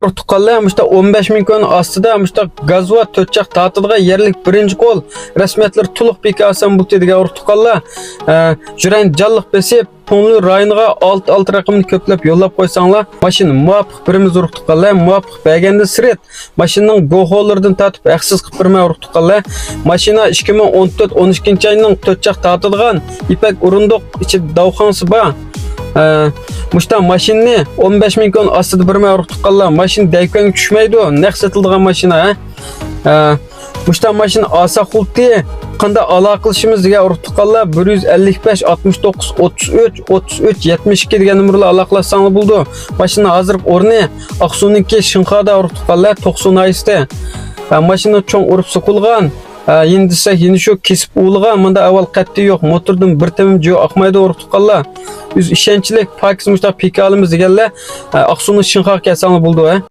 Tuqqanlar muşta 15 ming kun ostida muşta gaz va to'chaq ta'tilga yerlik birinchi qo'l rasmiyatlar to'liq bekasam bu degan tuqqanlar jurang jalliq besib Ponlu rayoniga 6 raqamni ko'plab yo'llab qo'ysanglar, mashina muvofiq birimiz urug' tuqqanlar, muvofiq berganda siret mashinaning go'xolaridan tatib haqsiz qilib birma urug' tuqqanlar. Mashina 2014-12-oyning to'chaq ta'tilgan ipak urundoq ichi davxonasi bor. Muşta maşinni 15 ming kun ostida birma urug' tuqqanlar. Mashina daykonga tushmaydi, naq sotilgan mashina. Muşta mashina asa xulti qanday aloqa qilishimiz degan urug' tuqqanlar 155 69 33 33 72 degan nomerga aloqalashsanglar bo'ldi. Mashina hozir o'rni Aqsu'ningki Shinxoda urug' tuqqanlar 90 oyisda. Mashina cho'ng urib so'qilgan. Endi shu kesib uğulgan, manda avval qatti yo'q, motordan bir temim jo'y oqmaydi urug' tuqqanlar. Biz ishonchlik, pokiz mustaq pikalimiz deganlar Aqsu'ning Shinxoga kelsanglar bo'ldi.